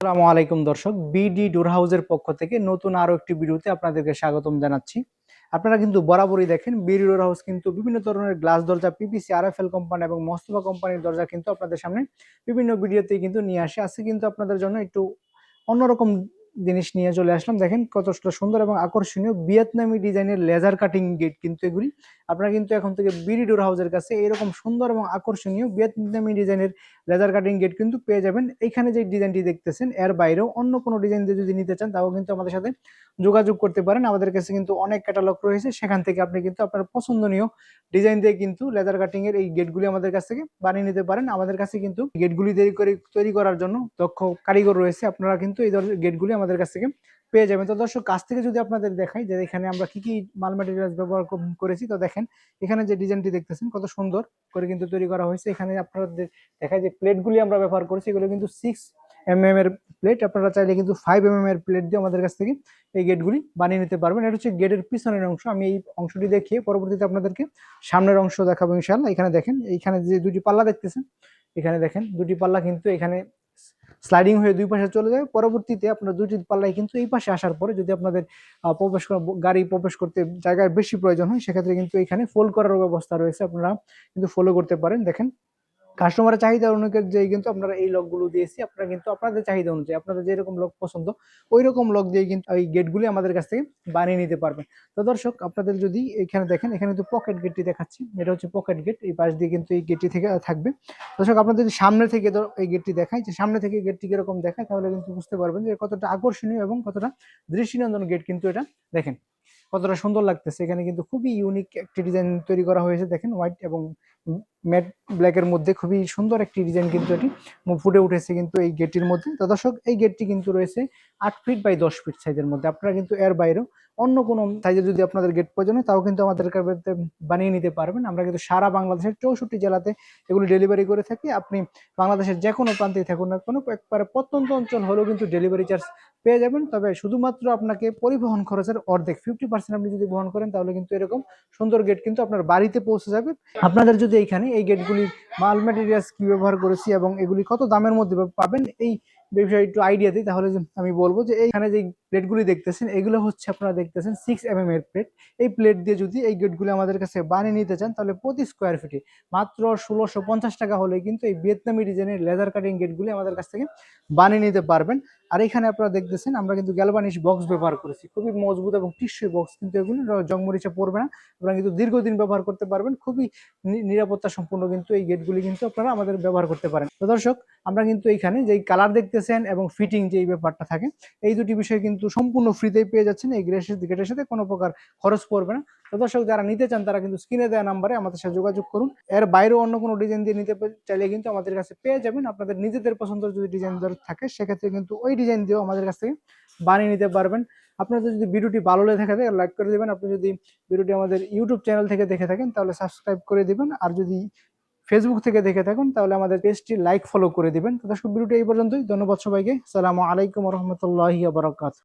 আসসালামু আলাইকুম দর্শক, বিডি ডোর হাউসের পক্ষ থেকে নতুন আরো একটি ভিডিওতে আপনাদেরকে স্বাগতম জানাচ্ছি। আপনারা কিন্তু বরাবরই দেখেন বিডি ডোর হাউস কিন্তু বিভিন্ন ধরনের গ্লাস দরজা, পিপিসি, আরএফএল কোম্পানি এবং মোস্তফা কোম্পানির দরজা কিন্তু আপনাদের সামনে বিভিন্ন ভিডিওতেই কিন্তু নিয়ে আসে। আজকে কিন্তু আপনাদের জন্য একটু অন্যরকম জিনিস নিয়ে চলে আসলাম। দেখেন কতটা সুন্দর এবং আকর্ষণীয় ভিয়েতনামি ডিজাইনের লেজার কাটিং গেট কিন্তু এগুলি। আপনারা কিন্তু এখন থেকে বিডি ডোর হাউসের কাছে এরকম সুন্দর এবং আকর্ষণীয় ভিয়েতনামি ডিজাইনের লেজার কাটিং গেট কিন্তু পেয়ে যাবেন। এইখানে যে ডিজাইনটি দেখতেছেন এর বাইরেও অন্য কোনো ডিজাইন দিয়ে যদি নিতে চান তাও কিন্তু আমাদের সাথে যোগাযোগ করতে পারেন। আমাদের কাছে কিন্তু অনেক ক্যাটালগ রয়েছে, সেখান থেকে আপনি কিন্তু আপনার পছন্দনীয় ডিজাইন দিয়ে কিন্তু লেজার কাটিং এর এই গেটগুলি আমাদের কাছ থেকে বানিয়ে নিতে পারেন। আমাদের কাছে কিন্তু গেটগুলি তৈরি করার জন্য দক্ষ কারিগর রয়েছে। আপনারা কিন্তু এই ধরনের গেটগুলি আমাদের কাছ থেকে পেয়ে যাবেন। তো দর্শক, কাছ থেকে যদি আপনাদের দেখাই যে এখানে আমরা কি কি মাল ম্যাটেরিয়ালস ব্যবহার করেছি, তো দেখেন এখানে যে ডিজাইনটি দেখতেছেন কত সুন্দর করে কিন্তু তৈরি করা হয়েছে। এখানে আপনাদের দেখায় যে প্লেটগুলি আমরা ব্যবহার করছি, এগুলো কিন্তু 6 mm এর প্লেট। আপনারা চাইলে কিন্তু 5 mm এর প্লেট দিয়ে আমাদের কাছ থেকে এই গেটগুলি বানিয়ে নিতে পারবেন। এটা হচ্ছে গেটের পিছনের অংশ। আমি এই অংশটি দেখিয়ে পরবর্তীতে আপনাদেরকে সামনের অংশ দেখাবো ইনশাআল্লাহ। এখানে দেখেন, এইখানে যে দুটি পাল্লা দেখতেছেন, এখানে দেখেন দুটি পাল্লা কিন্তু এখানে স্লাইডিং হয়ে দুই পাশে চলে যাবে। পরবর্তীতে আপনার দুটি পাল্লাই কিন্তু এই পাশে আসার পরে যদি আপনাদের গাড়ি প্রবেশ করতে জায়গার বেশি প্রয়োজন হয়, সেক্ষেত্রে কিন্তু এখানে ফোল্ড করার ব্যবস্থা রয়েছে, আপনারা কিন্তু ফলো করতে পারেন। দেখেন কাস্টমারের চাহিদা অনুযায়ী কিন্তু আপনারা এই লকগুলো দিয়েছি। আপনারা কিন্তু আপনাদের চাহিদা অনুযায়ী আপনাদের যেরকম লক পছন্দ ওই রকম লক দিয়ে কিন্তু এই গেটগুলি আমাদের কাছ থেকে বানিয়ে নিতে পারবেন। তো দর্শক, আপনাদের যদি এখানে দেখেন, এখানে কিন্তু পকেট গেটটি দেখাচ্ছি, এটা হচ্ছে পকেট গেট। এই পাশ দিয়ে কিন্তু এই গেটটি থেকে থাকবে। দর্শক, আপনাদের যদি সামনে থেকে এই গেটটি দেখায়, যে সামনে থেকে গেটটি কিরকম দেখায়, তাহলে কিন্তু বুঝতে পারবেন যে কতটা আকর্ষণীয় এবং কতটা দৃষ্টিনন্দন গেট কিন্তু এটা। দেখেন কতটা সুন্দর লাগতেছে। এখানে কিন্তু খুবই ইউনিক একটি ডিজাইন তৈরি করা হয়েছে। দেখেন হোয়াইট এবং ম্যাট ব্ল্যাকের মধ্যে খুবই সুন্দর একটি ডিজাইন কিন্তু এটি ফুটে উঠেছে কিন্তু এই গেটটির মধ্যে। তো দর্শক, এই গেটটি কিন্তু রয়েছে 8 ফিট বাই 10 ফিট সাইজের মধ্যে। আপনারা কিন্তু এর বাইরেও অন্য কোনো সাইজে যদি আপনাদের গেট প্রয়োজন হয় তাও কিন্তু আমাদের কাছে বানিয়ে নিতে পারবেন। আমরা কিন্তু সারা বাংলাদেশের 64 জেলাতে এগুলো ডেলিভারি করে থাকি। আপনি বাংলাদেশের যে কোনো প্রান্তেই থাকুন না কোনো, একবারে প্রত্যন্ত অঞ্চল হলেও কিন্তু ডেলিভারি চার্জ পেয়ে যাবেন। তবে শুধুমাত্র আপনাকে পরিবহন খরচের অর্ধেক 50% আপনি যদি বহন করেন, তাহলে কিন্তু এরকম সুন্দর গেট কিন্তু আপনার বাড়িতে পৌঁছে যাবে। আপনাদের যদি এইখানে এই গেটগুলি মাল ম্যাটেরিয়ালস কি ব্যবহার করেছি এবং এগুলি কত দামের মধ্যে পাবেন এই বিষয়ে একটু আইডিয়া দিই, তাহলে আমি বলবো যে এইখানে যে প্লেটগুলি দেখতেছেন এগুলো হচ্ছে, আপনারা দেখতেছেন 6 mm এর প্লেট। এই প্লেট দিয়ে যদি এই গেটগুলি আমাদের কাছে বানিয়ে নিতে চান, তাহলে প্রতি স্কোয়ার ফিটে মাত্র 1650 টাকা হলে কিন্তু এই ভিয়েতনামি ডিজাইনের লেজার কাটিং গেটগুলি আমাদের কাছ থেকে বানিয়ে নিতে পারবেন। আর এখানে আপনারা দেখতেছেন আমরা কিন্তু গ্যালভানিশ বক্স ব্যবহার করেছি, খুবই মজবুত এবং টিস্যু বক্স কিন্তু এগুলো জংমরিচা পড়বে না। আপনারা কিন্তু দীর্ঘদিন ব্যবহার করতে পারবেন। খুবই নিরাপত্তা সম্পূর্ণ কিন্তু এই গেটগুলি কিন্তু আপনারা আমাদের ব্যবহার করতে পারেন। তো দর্শক, আমরা কিন্তু এইখানে যে কালার দেখতেছেন এবং ফিটিং যে ব্যাপারটা থাকে, এই দুটি বিষয় কিন্তু সম্পূর্ণ ফ্রিতেই পেয়ে যাচ্ছেন। এই গেটের সাথে কোনো প্রকার খরচ পড়বে না। তো দর্শক, যারা নিতে চান তারা কিন্তু স্ক্রিনে দেওয়া নাম্বারে আমাদের সাথে যোগাযোগ করুন। এর বাইরেও অন্য কোনো ডিজাইন দিয়ে নিতে চাইলে কিন্তু আমাদের কাছে পেয়ে যাবেন। আপনাদের নিজেদের পছন্দের যদি ডিজাইন থাকে, সেক্ষেত্রে কিন্তু ওই ডিজাইন দিয়েও আমাদের কাছ থেকে বানিয়ে নিতে পারবেন। আপনাদের যদি ভিডিওটি ভালো লেগে থাকে লাইক করে দিবেন। আপনি যদি ভিডিওটি আমাদের ইউটিউব চ্যানেল থেকে দেখে থাকেন তাহলে সাবস্ক্রাইব করে দিবেন। আর যদি ফেসবুক থেকে দেখে থাকুন তাহলে আমাদের পেজটি লাইক ফলো করে দিবেন। তো দর্শক, ভিডিওটি এই পর্যন্তই। ধন্যবাদ সবাইকে। আসসালামু আলাইকুম ওয়া রাহমাতুল্লাহি ওয়া বারাকাতুহু।